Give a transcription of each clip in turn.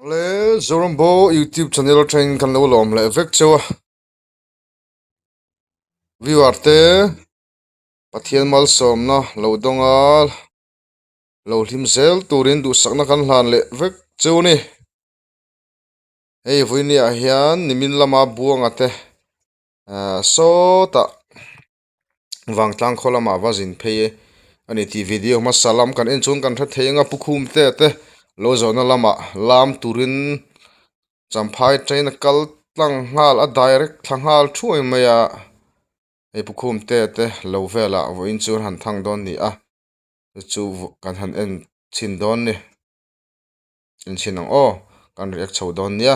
le Zorombo YouTube channel train kan lo lom le vek chewa viewer te pathian mal som na lo donga lo hlim zel turin du sakna kan hlan le vek chew ni hei voini a hian nimin lama buang ate so ta wangtlang kholama wazin phei ani ti video ma salam kan en chung kan tha theinga pukhum te lo zona lama lam turin champhai train kal tlang ngal a direct thangal thuai maya ei pukhum te lo vela vo in chur han thang don ni a chu kan han en chin don ni in chinang o kan react chho don nia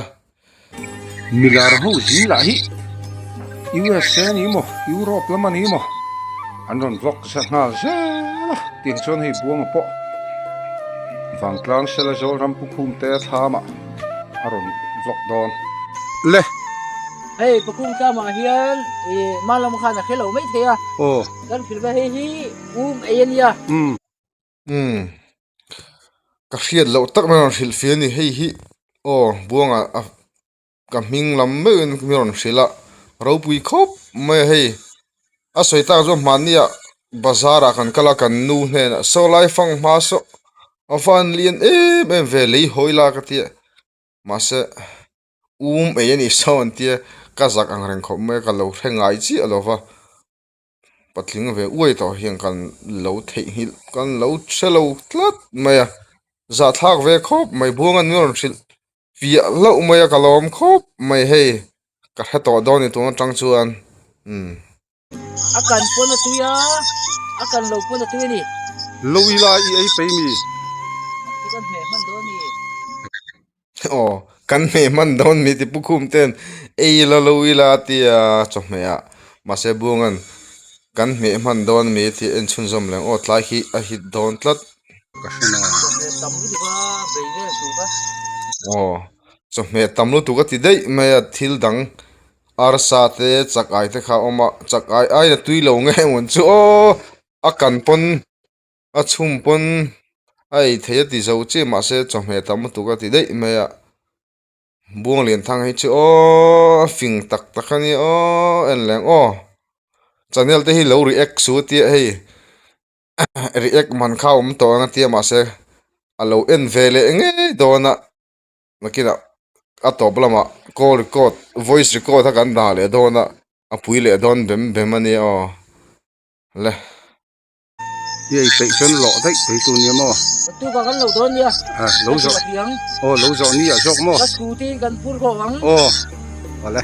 milar ho zin la hi USA ni mo Europe lama ni mo anon vlog sa nga sa tin chon hi buang po wangtlang sela zol ram pukhum te thama aron vlog don le hey pakung kama hian malam khana khelo mai thea o kan filba hi ayen ya ka hriat lo tak mai hil fi ni hei hi o buanga ka ming lam me mi ron hrila ro pui khop mai hei a soita zo mania bazara kan kala kan nu hne na so lai fang ma so afan lien em ve lei hoila ka tia ma se ni sawn tia ka zak ang reng khop me ka lo thengai chi alova patling ve uai to hiang kan lo thei hil kan lo chelo tlat maya za thak ve khop mai buang an ron thil via lo maya kalom khop mai hei ka heto don ni tu tang chuan akan pon na tuya akan lo pon na tuya ni loila I ai pe mi kan me man do ni kan me man don mi ti pukhum ten ei lo ila tia chomea ma se buangan kan me man don mi ti en chun zom leng o tlai hi a hit don tlat ka shena tam gi ba be ve tu ba chome tamlu tu ka ti dei me thil dang arsa te chakai te kha oma chakai ai na tui lo nge ngon chu akan pon a chum pon ai thei ti zo che ma se chome tam tu ka ti dei me buang lian thang hi chu fing tak takhani en leng channel te hi lo react su ti hei react man kha to nga ti ma se alo en vele nge dona nakina atop lama call record voice record ha kan dale dona apui le don bem ani le ai pe chen lo dai pe tu ni mo tu ka kan lo don ya lo zo lo zo ni a jok mo ka scooty kan pur ko wang wala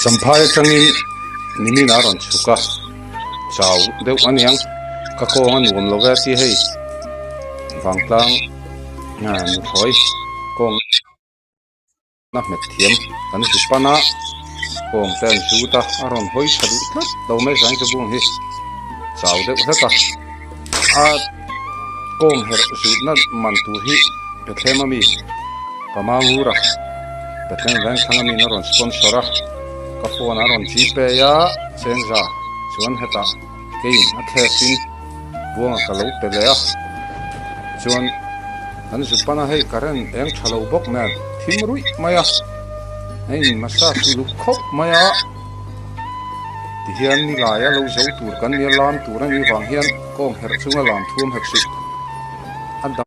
samphai changin nimi na ron chuka chau deu aniang ka ko ngan wom lo ga ti hei wangtlang nu thoi kong na met thiam kan si pana kong ten suta aron hoi thadu tlat do me sang te bung hi chau deu heka kong her su na man tu hi petlema mi kamangura petlen rang thangami na ron sponsora ka phone aron gpe ya chenza chuan heta kein a thesin buanga ka lo pele a chuan an su pana hei karen eng thalo bok na thimrui maya hei masa su khop maya ti hian ni la ya lo zo tur kan ni lam tur ani wang hian kong her chunga lam thum hek su an da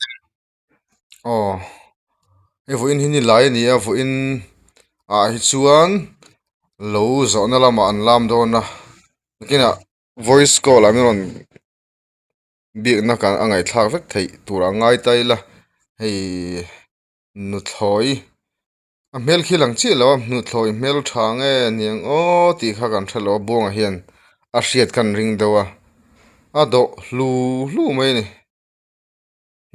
vo in hini lai ni a vo in hi chuan lo zo na lama an lam do na kina voice call ami ron bi na kan angai thak vek thei tur angai taila hei nu thloi a mel khilang chi lo nu thloi mel thange niang ti kha kan thelo buang hian a hriat kan ring dewa a do hlu mai ni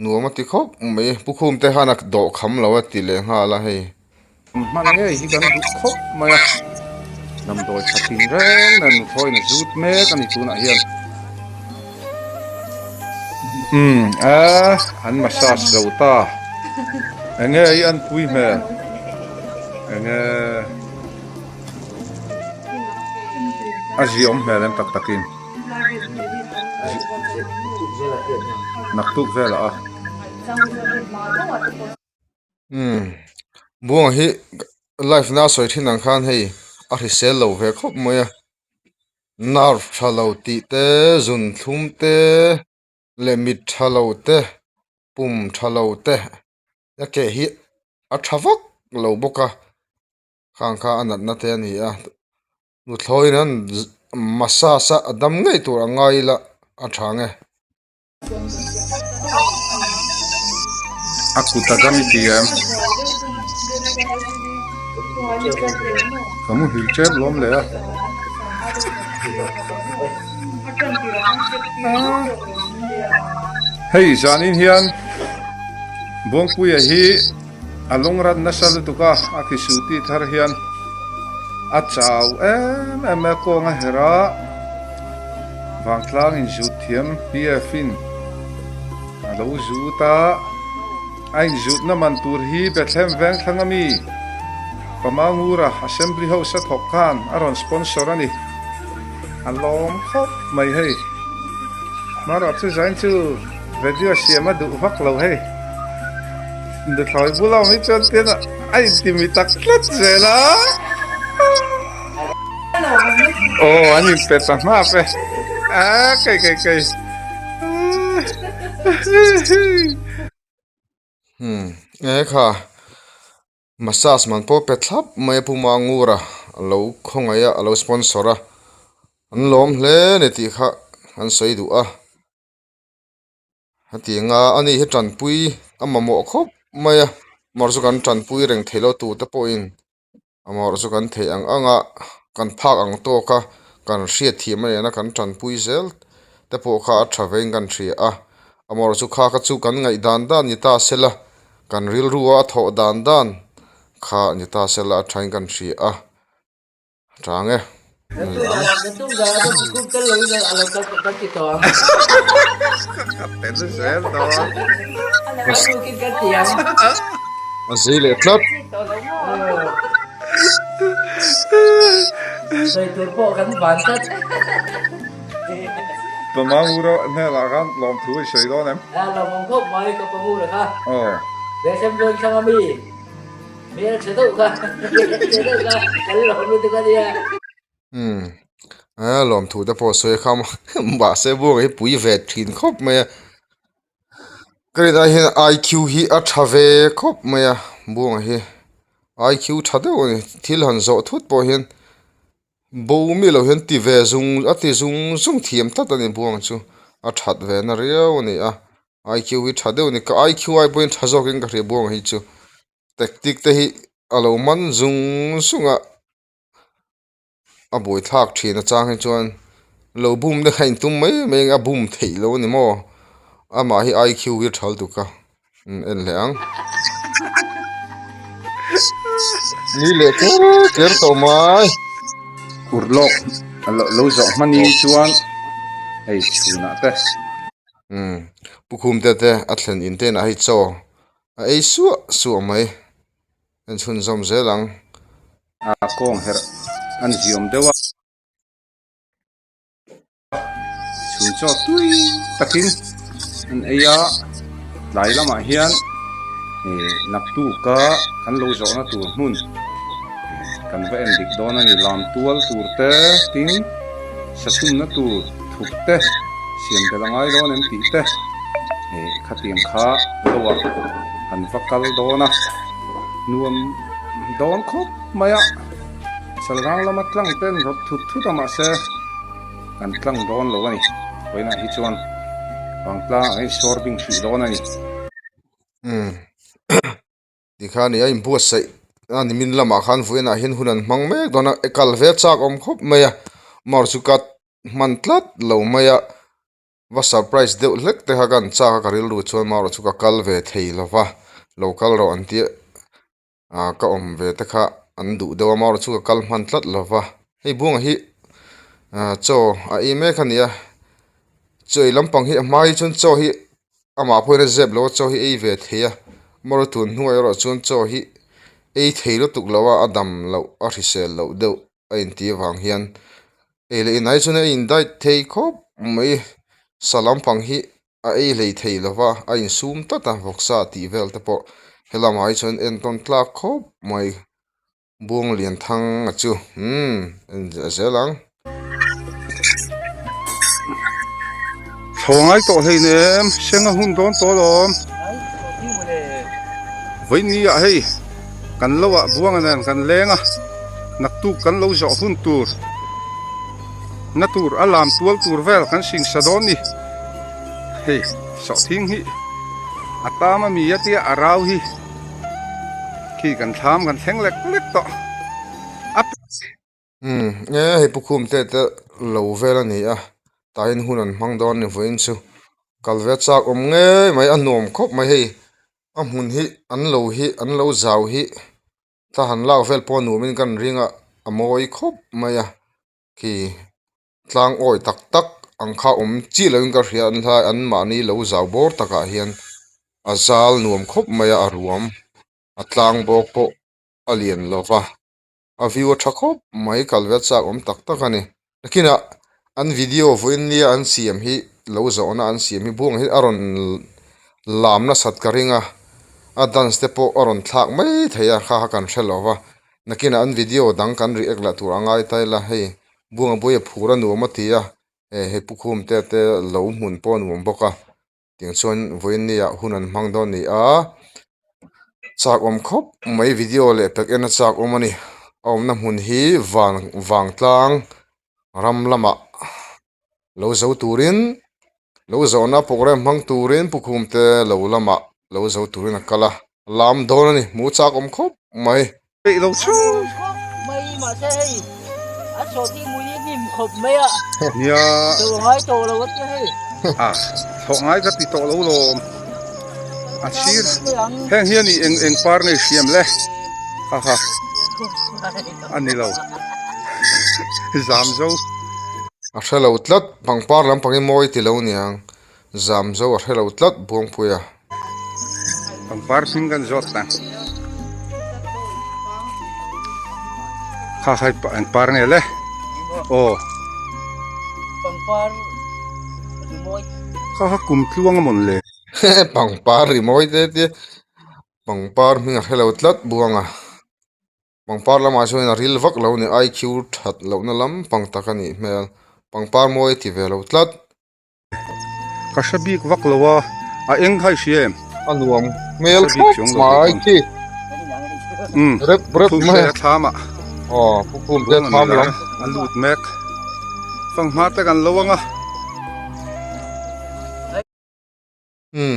nuama ti khop mai pukhum te hanak do kham lo ti le nga la hei man nge hi kan du khop maya nam doi thatin reng nan thoi na zut me kan ni tuna hian an massage lo ta enge ai an pui me enge aziom me len tak takin naktuk vela buông hi life na soi thin ang khan hei a ri sel lo ve khop moya nar thalo ti te zun thlum te lemit thalo te pum thalo te ya ke hi a thavak lo boka khang kha anat na te ani a nu thloi nan masa sa adam ngai tur angai la a thange Aku tagami tiam. Kamu hilchet lom le ya. Hey, janin hian. Bong puya hi along rat nasal tu ka akisuti thar hian. Achau em ko nga hera. Wangtlang in zutiam PFin. Alo zuta. Ein zut na mantur hi Bethlehem veng thangami pamangura assembly house at hokkan aron sponsor ani alom khop mai hey maro chu zain chu radio siama du hak lo hey de thoi bulau mi chon tena ai timi taklat zela oh ani peta ma pe kai kha massage man po petlap mai puma ngura lo khongaya lo sponsora an lom hle ne ti kha an sei du a hati nga ani he tran pui amamo khop maya morzu kan tran pui reng thelo tu te po in amor zu kan the ang anga kan phak ang to ka kan hriat thi mai na kan tran pui zel te po kha thaveng kan thri a amor zu kha ka chu kan ngai dan dan ni ta sela kan ril ruwa tho dan dan kha ni ta sela thain kan thri a change Tung ga do ku ka lo na ala ka ki to. Petu sel to. Aku kin ka tiang. azile tlat Sai tur po kan ban tat. Pamangura ne la kan lom thu sei do nem. Lo mong khop mai ka pa mu ra ka. Oh. Để xem đơn sang ami. Mi sẽ tu ka. Sẽ tu ka. Kalau lo lu tu ka dia. lom thu te po soi kham ba se bu ngai pui ve thin khop me kari da hin IQ hi a thave khop me bu ngai IQ thade oni thil han zo thut po hin bo mi lo hin ti ve zung ati zung thiam ta tani buang chu a that ve na ria oni a IQ hi thade oni ka IQ ai point thazokin ka re buang hi chu tactic te hi alo man zung sunga a boi thak thina chang hi chuan lo bum de khain tum mai me nga bum thei lo ni mo ama hi IQ hi thal tu ka en leang ni le ker to mai Urlok lo zo mani chuan ei chuna te pukhum te athlen in te na hi cho a ei su mai en chun zom zelang a kong her an ziom dewa chun cho tui takin an eya lai lama hian nak tu ka kan lo zo na tu hun kan va en dik don ani lam tual tur te tin sasum na tu thuk te siam te langai don en ti te khatiam kha lowa kan vakal dona nuam don khop maya salrang lama tlang ten rot thut thut ama se kan tlang don lo ani koina hi chuan bangtla ai sorbing thri don ani dikhani ai bu sai ani min lama khan fuena hin hunan mangme dona ekal ve chak om khop maya marchukat mantlat lo maya wa surprise de lek te hagan cha ka ril ru chon maro chuka kal ve thei lova local ro anti ka om ve te kha an du de maro chuka kal mantlat lova hei bunga hi cho a ime khania choi lampang hi mai chon cho hi ama phoina zeb lo cho hi ei ve theya maro tun hnuai ro chon cho hi ei theilo tuk lawa adam lo a risel lo deu a in ti wang hian ele inai chuna in dai thei khop mai salam pang hi a ei lei thei lawa a in sum ta ta voksa ti vel te po helam hai chon en ton tlak khop mai buông liền thăng à chu en zelang thongai to hei nem senga hun don to lom Đấy, tổ tiên mà để với ni a hei kan lo a buang anan kan lenga nak tu kan lo zo hun tur na tur alam tual tur vel kan sing sadon ni hei so thing hi atama mi yatia arau hi khi kan tham kan theng lek lek to ap nghe hei pukhum te lo vela ni a tain hunan mang don ni voin chu kalvet chak nge mai anom khop mai hei a mun hi an lo zau hi ta han lau vel pon nu min kan ringa amoi khop mai a ki tlang oi tak tak ang kha chi lo in ka rian thai an ma ni lo zau bor taka hian azal nuam khop mai a ruam atlang bok po alien lova a view tha khop mai kalvet chak tak tak ani lakina an video voin ni an siam hi lo zo na an siam hi buang hi aron lam na sat karinga a dance te po aron thak mai theya kha kan thelova nakina an video dang kan react la tur angai tai la hei buang boya phura nu ma tia he pukhum te lo mun pon mum boka ting chuan voin ni a hunan mang don ni a chak khop mai video le pek en chak ani na mun hi wang tlang ram lama lo zo turin lo zo na program hang turin pukhum te lo lama lo zo turin kala lam don ni mu chak khop mai pe lo chu mày mà thế à số thì mùi nhìn khộp mày ạ ya từ ngay tổ là what thế a thongai ka ti to lo lom a sir heng hian ni en par nei siam le ha ha ani lo zam zo a hrelo tlat pangpar lam pangi moi ti lo niang zam zo a hrelo tlat buang puya ang par singan zot na ha ha en par ne le o bằng par thì môi ha ha kum tluang mon le pangpar ri moi te pangpar mi a hrelo tlat buanga pangpar lama chuan a ril vak lo ni IQ that lo na lam pang takani mel pangpar moi ti ve lo tlat ka shabik vak lowa a eng hai siam anuam mel Sabi khop chung lo mai te ki rep rep thu mai se thama pukhum te tham lam alut mek fang ma ta kan lowanga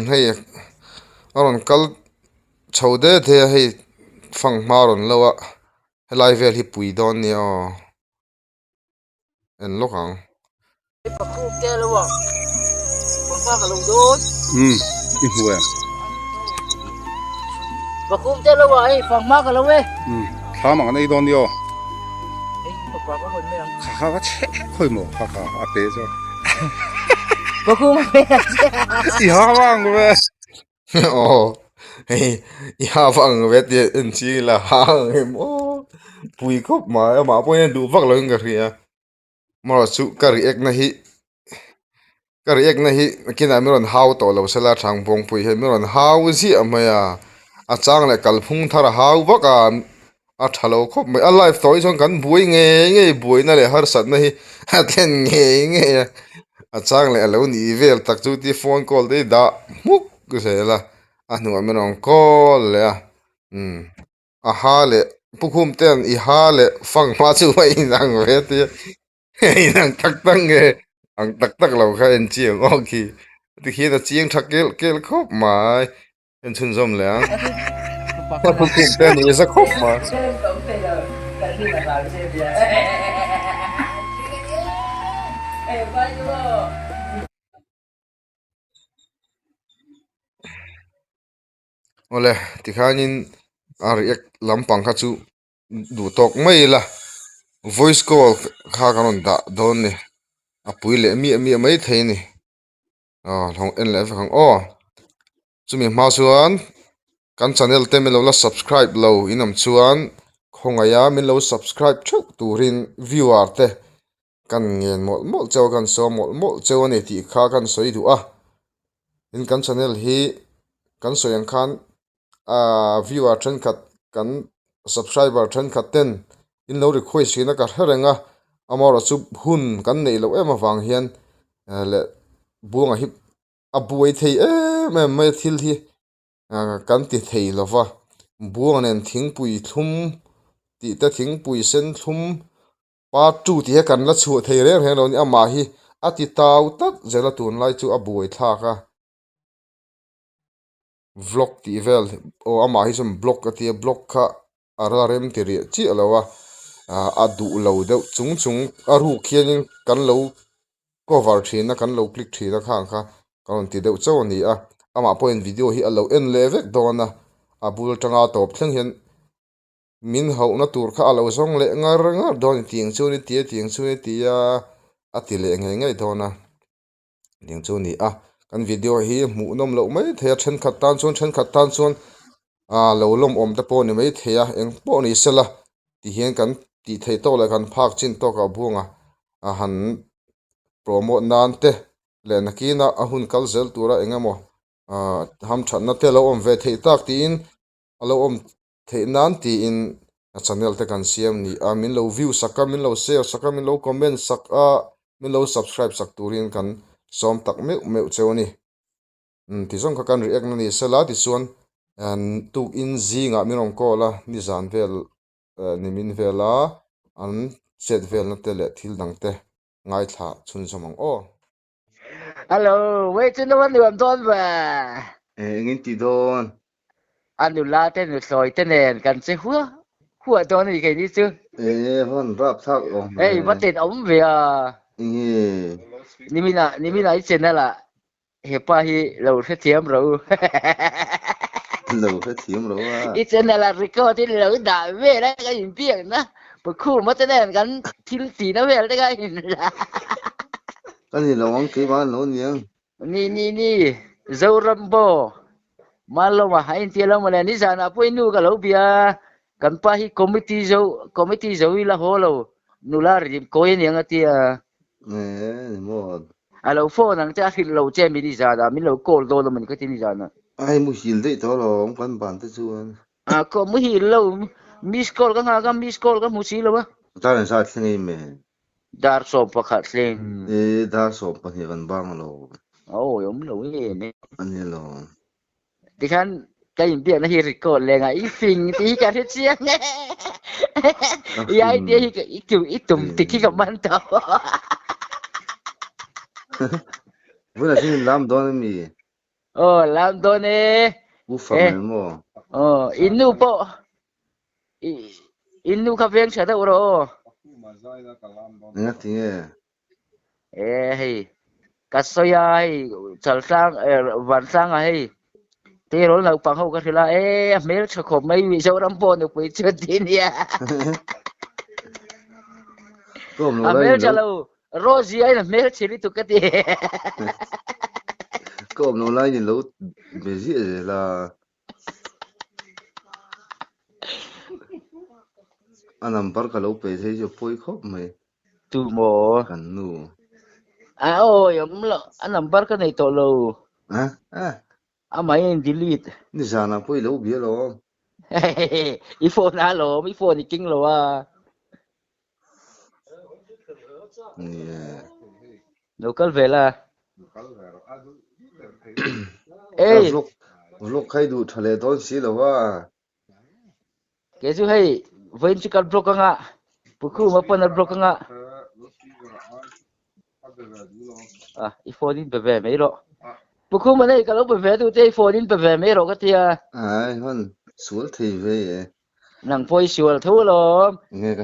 hei aron kal chhode the hei phang maron lawa helai vel hi pui don ni en lokang bằng khúc kia luôn ạ bằng par cả lồng đốt i huwa bằng khúc kia luôn ấy bằng má cả lồng ấy thama ngai don dio bằng par có hồi mày ha ha che khoi mo ha ha a pe zo bằng khúc mày i ha wang we hei ya phang vet ye en chi la ha em pui khop ma po du vak lo nga ria mara chu kari ek na hi kina miron how to lo sala thang bong pui he miron how si amaya a chang le kalphung thar how baka a thalo khop mai a life toy chong kan bui nge bui na le har sat na hi a tlen nge a chang le lo ni vel tak chu ti phone call de da muk ku se la a nu miron call le a ha le pukhum ten I ha le phang ma chu mai nang ve ti nang tak tang nge ang tak tak lo kha en chiang o ki ti khi na chiang thak kel khop mai en chun zom le pukhum ten ni za khop ma ole ti khanin ar ek lampang kha chu du tok mai la voice call kha kanon da don ni apui le mi mai thei ni long en le phang chumi ma chuan kan channel te mi lo la subscribe lo inam chuan khongaya min lo subscribe thuk turin viewer te kan ngen mol chaw kan so mol chaw ani ti kha kan soi du in kan channel hi kan soyang khan viewer then khat kan subscriber then khat ten in lo request hina ka hrenga amora chu hun kan nei lo ema wang hian le buanga hi abuai thei me thil hi kan ti thei lova buang nen thingpui thlum ti ta thingpui sen thlum pa tu ti kan la chu thei re he lo ni ama hi ati tau tak zela tun lai chu abuai thlaka vlog ti vel o ama hi som blog ati blog kha ara rem ti ri chi alawa adu lo de chung chung aru khianin kan lo cover thina kan lo click thina khang kha kan ti deuh chaw ni a ama point video hi alo en levek dona abul tanga top thleng hian min ho na tur kha alo zong le ngar ngar don tiang chu ni tiang chu ni tia ati le ngai ngai dona ding chu ni a kan video hi mu nom lo mai the then khat tan chuan lo lom om ta po ni mai theya eng po ni sela ti hian kan ti thei to la kan phak chin to ka buanga han promote nan te le nakina ahun kal zel tura engamo ham thatna te lo om ve thei tak ti in alo om thei nan ti in channel te kan siam ni min lo view saka min lo share saka min lo comment saka min lo subscribe sak turin kan som tak meu chewni ti zong kha kan react na ni sela ti chuan tu in zinga min ong ko la ni zan vel ni min vela an set vel na te le thil dang te ngai tha chun somang o Hello, wait cho nó vẫn được tôn và ngin ti don anh được la tên được soi tên nền cần sẽ hua tôn thì cái gì chứ hon rap thak o ấy bắt tên ống về ngi ni mina ít trên là hiệp pa hi lâu sẽ thiếm rồi lo kha thiam ro wa ít trên là record thì lâu đã về đấy cái gì biết na bữa khu mất tên nền cần thiếu gì nó về đấy cái gì là kan ni lawang ke ba lo niang ni dâu rambo malo mà hai anh tiền mà ni sana po inu ka lo bia kan pa hi committee zo ila holo nular rim ko yen yang atia ni mo alo phone nang ta khil lo che mi ni sana mi lo call do lo man ka ti ni sana ai mu hil dei to lo kan ban te chuan ko mu hi lo miss call ka nga ka miss call ka mu si lo ba ta ran sa thleng me dar so pa khat leng da so pa hi kan bang lo oh yom lo ye ne ani lo di kan cái gì biết nó hi record lên à ít phình tí cả thế chiang ya dia hi kiểu ít tụm tí khi gặp man tao vừa là xin làm đó mi làm đó nè u phẩm mo inu po inu ka veng sa đâu rồi nghe tiếng hey kasoya hey chal sang van sang hey thế rồi là bằng hậu cái thứ là mấy cái khổ mấy vị dâu đâm bồn được với chưa tin ya mấy cái lâu Rosie ấy là mấy cái chỉ tụi cái gì có nó lại thì lâu về gì là anh làm bắt cái lâu về thế cho phơi khóc mày tụi mồ cần nu ôi anh làm bắt cái này tổ lâu mấy anh delete ni sana phơi lâu bia lo iPhone alo iPhone thì kinh lo local về là vlog khai du thale don si lo wa cái chú hay với chú cần block nga buku mà pun block nga iPhone đi về mấy rồi buku mà này kalau về tu thế iPhone đi về mấy rồi cái tia hon suol thì về nang poi suol thu lo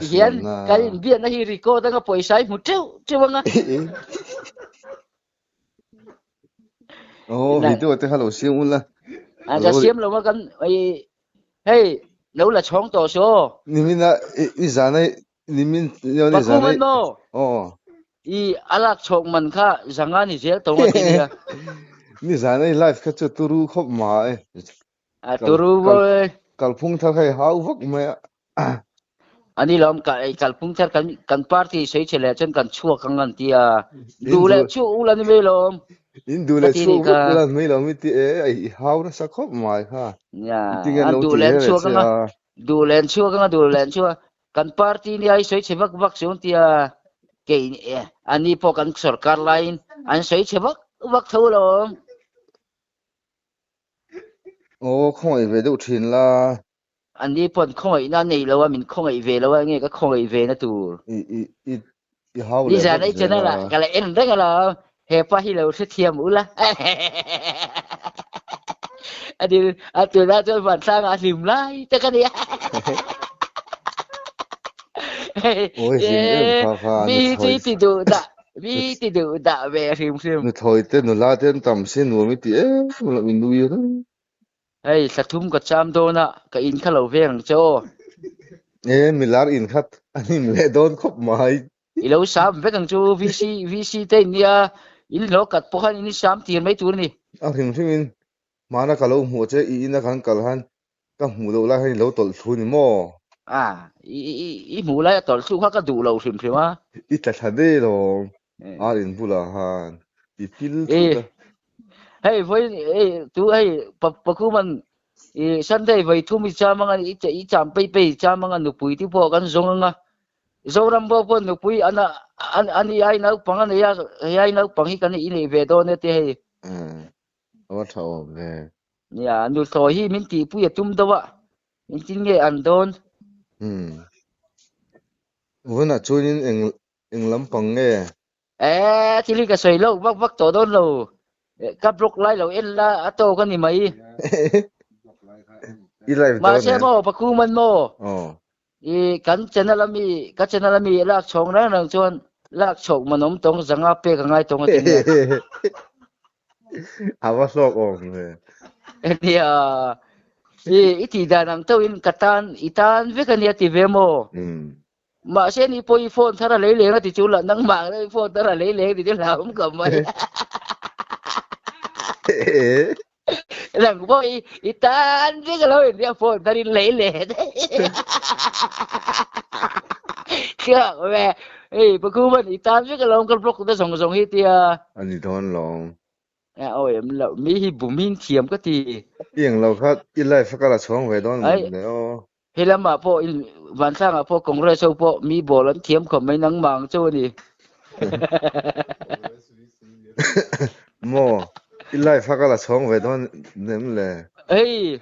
hiền cái biết nó hi record nó poi sai một triệu triệu nga video te hello sim un la cho sim lo mà cần hey nấu là chong to số ni min na ni za nai ni min yo ni za nai i alak chong man kha zanga ni zel to ma ti ni za nai live kha chu turu khop ma turu bo kalphung tha khai hau vak ma ani lom ka kalphung thar kan party sei chele chen kan chua kangan tia du le chu ulan me lom in du cái le tin chu này vek cả lan mai lo mi ti e ai how na sa khop mai kha ya tinga an lo du ti len he le chua che ka a du len chua ka du len chua kan party ni ai soi che bak bak chung tia ke ani po kan sarkar lain an soi che bak bak thâu lo o khoi ve du thin la ani pon khoi na nei lo min khoi ve lo nge ka khoi ve na tu i how ni le za vak nei ze chana la la kala en da kala he pa hi lo se thiam ula adi atu da cho van sang a lim lai ta ka dia oi sim em kha kha nu mi thoi ti du da nu mi ti du da ve rim rim nu thoi te nu la ten tam se nu mi ti e lo min nu yo hey sathum ka cham do na ka in kha lo ve ang cho e mi lar in khat ani le don khop mai i lo sam ve ang chu vc te nia in lo kat po khan in sam tiền mấy tu ni a him him mana ka lo mu che I na kan kal han ka mu lo la hai lo tol thu ni mo à i mu la tol su kha ka du lo rim rim a I ta tha de lo a in bula han I pil thu ê ta hey với ê tu hey pa ku man i sunday vai thu mi cha mangan i cham pe pe cha mangan nu pui ti po kan zong nga zoram bo po nu pui ana an ai nau pangan ya ai nau pangi kan i nei ve do ne te hey awa tha o ve ya nu so hi min ti pu ya tum da wa min tin nge an don vona chunin eng lampang nge ti li ka soi lo vak vak to don lo ka blok lai lo en la ato kan ni mai I live ma don se ne mo pa ku man mo oh i kan channel ami ka channel ami lak chong na nang chuan lak chok manom tong zanga pe ka ngai tong atin ya awa sok om ve nia i ti da nang to in katan itan ve kan ya ti ve mo mà sẽ đi poi phone thara lấy liền thì chú là nắng mạng đấy phone thara lấy liền thì chú làm không cầm mày rằng poi itan biết cái lối đi phone thara lấy liền chưa về ê bữa cũ mình itan biết cái lối cái block nó sòng sòng hết tia ani don long à ôi em lợ mi hi bùm min thiểm cái gì eng lo khat I live ka la chong ve don ấy ne o hay là mà po van sang à po congress po mi bồ lớn thiểm không mấy nắng mạng cho đi mo I live ka la chong ve don nem le ấy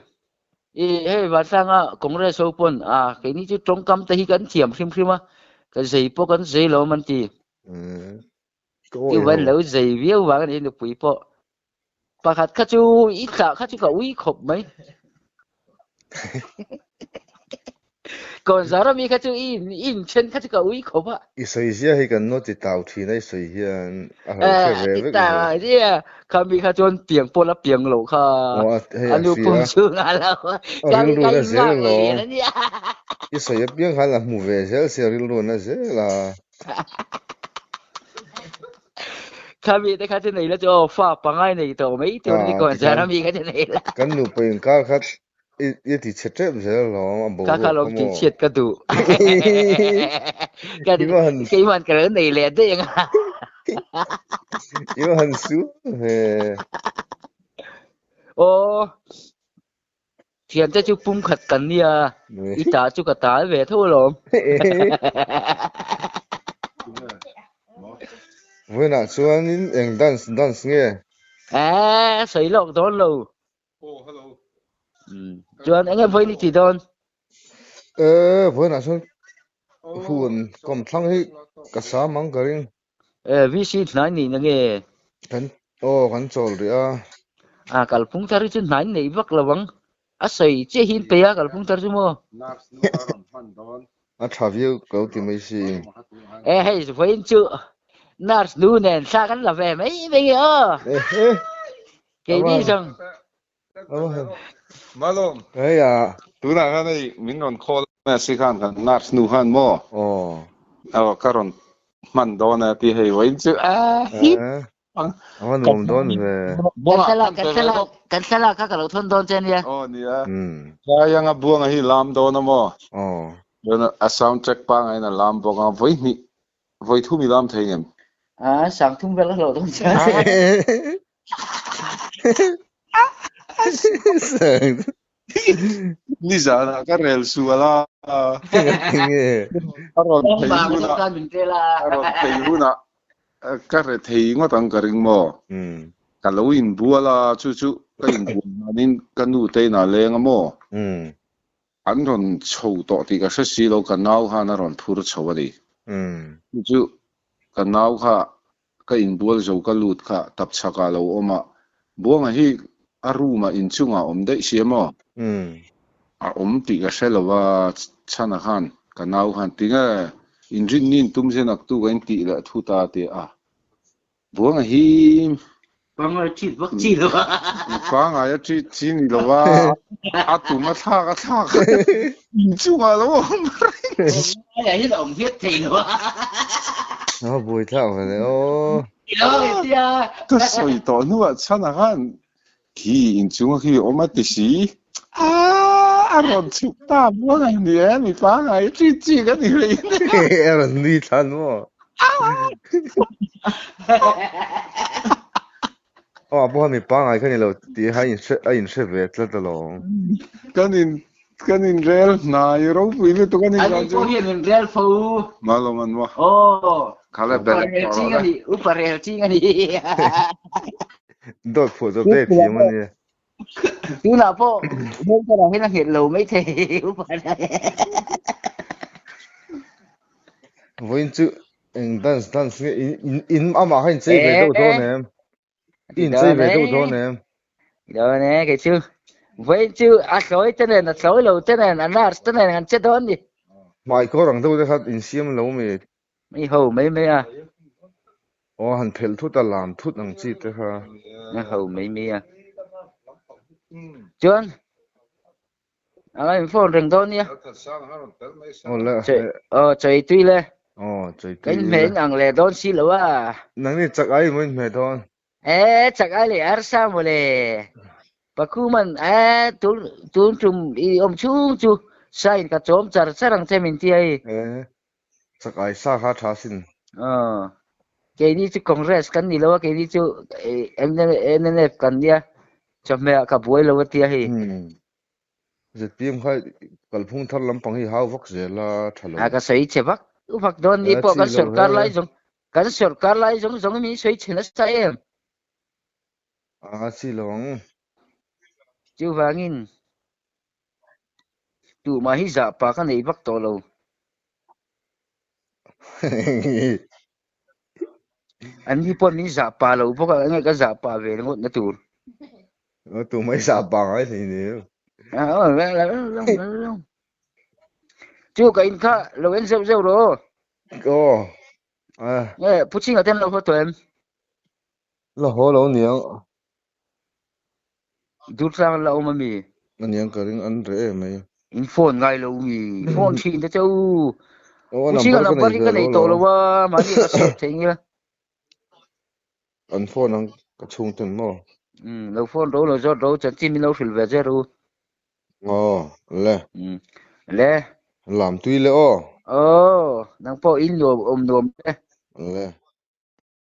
ê và sang à cũng ra số pon à cái này chứ trong cam tay gần thiểm phim phim à cái gì po cái gì lo mình thì ko cái yo vấn lâu gì viêu và cái này được quý po bà khát chú ít khát chú cả uy khop mấy còn giờ đó mi khát chú in chân khát chú cả uy khop à I soi sia hi kan no ti tau thi nai soi hian a ho khe à ve thì ve ta đi à khám mi khát chôn pieng po là pieng lẩu kha o he a anh yêu fi pung a chu ngà là cái ril ru cái na im zel ngang lo này nhá I soi a piang khan la mu ve zel se ril ru na zela khám mi cái khát này là cho pha bằng ai này tổ mấy ka tuần đi còn ti giờ khan đó mi cái này là kan nu pen kar khat I ti chetep zel lo a bo các ro khả ko long mo tí chết cái đủ iman cái man cái này lẹ đấy nga iman su he ô thiền cho chú pung khật cần nia ít ta chú cả ta về thôi rồi với na chuan in eng dance nge à sấy lọc đó lâu Oh, hello. chuan anh em với đi thì đón với na chuan hun kom thlang hi ka sa mang karing vi sĩ nói nị nghe kan kan chol ri a à kalau pung thari chu nai nei vak lawang a sei che hin pe ya kalau pung thar chu mo Nars nu aron man don. a thaviu ko ti mai si hey với chu nars nu nen sa kan la ve mấy mấy ơ cái đi rằng Malom. ấy à Tu na kan ai min ron call na si kan kan nars nu han mo. Aw karon man don na ti hei wain chu hit. awan nom don ve cancela kalau thon don chen ya Oh ni a. Kaya nga buang hi lam don na mo. Don a sound check pa ngai na lam bo nga voi thu mi lam thei ngem. Sáng thung về là lộ tung cha. Ni sana ka rel suala. Aron Ông thei bà hu cái na, trong can mình thế là. aron thei hu na. Ka re thei ngo tang ka ring mo. Ka lo in buala chu chu ka in bu nin ka nu te na lenga mo. An ron chou to ti ka si lo ka nau ha na ron phur chou ali. Chu ka nau kha ka in bual zo ka lut kha tap chaka lo oma. Buang hi aruma in chunga om dei siamo. A om ti ka selawa chana khan ka nau khan tinga in rin nin tum se nak tu kan ti la thu ta te a buang hi Con ơi chít bốc chít rồi. fa nga ya chi ni lo wa a tu ma tha ka in chunga lo Cái này ông viết thì rồi. Nó vui thảo rồi ô. Thì đó cái tia. ka soi to nu a chana khan ki in chunga ki o ma ti si a ron chu ta buang ai ni fa nga ya chi ka ni le Em là đi thân mà. Bố mình帮ai看见了，底下饮食别这的咯。kanin rel na yero pili to kanin Anh có hiện mình real phu. malo man mo Oh. kala Upar bel real chi ngani, upar real chi ngani. Đốt phụ giúp để thì mà nè. Chú nào po, nên cái này nó hiện lầu mấy thế. Upar. Với chú,但是in阿妈还这边都多呢，in这边都多呢。Đó nè cái chú. Với chú sói thế này là sói lầu thế này là thế này là chết đón đi. Mai có rằng đâu đấy hát in xiêm lâu mày. Mấy hầu mấy à. Hắn phèn thút ta làm thút năng chi thế ha. Mấy hầu mấy à. Chuan. Anh phone rừng đón nha. Lẽ. Trời tuy lê. Trời tuy. Cái mến ăn lẹ đón xí lầu à. Nang ni chắc ai mới mẹ đón. Chắc ai lẹ arsa mà lẹ. Pakuman tun chum chu sain ka chom char charang chemin ti ai. Chắc ai sa ha tha xin. Cái đi chu congress kan ni lo cái đi chu NNF kan dia. Chom me ka buai lo ti ai. Giờ tiêm khai kalau phung thar lampang hi hau vak zela thalo. Ka sei che vak u vak don ni po kan sarkar lai jong kan sarkar lai jong mi sei chena sa em. Si long. Chu vangin. Tu ma hi za pa kan ei vak to lo. Anh đi pon ni za pa lo po ka ngai ka za pa ve ngot na tur. Tu mai sa pa ai thì nhiều. Chú cái in khá lâu em rêu rồi. Phụ chính ở tên lâu thôi em. Là hồ lâu niang. Đút sang lâu mà mì. Niang cả ring ăn rễ mày. In phone ngay lâu mì. Phone xin cho cháu. Phụ chính ở nằm cái này tổ lâu mà đi có sợt thế nhá. Ăn phone ăn cái chung tên mò. Lâu phone đâu là do đâu chẳng tin mình lâu phil về chứ đâu. Lẹ. Lẹ. Làm tuy lẹ Nang po in nôm. Lẹ.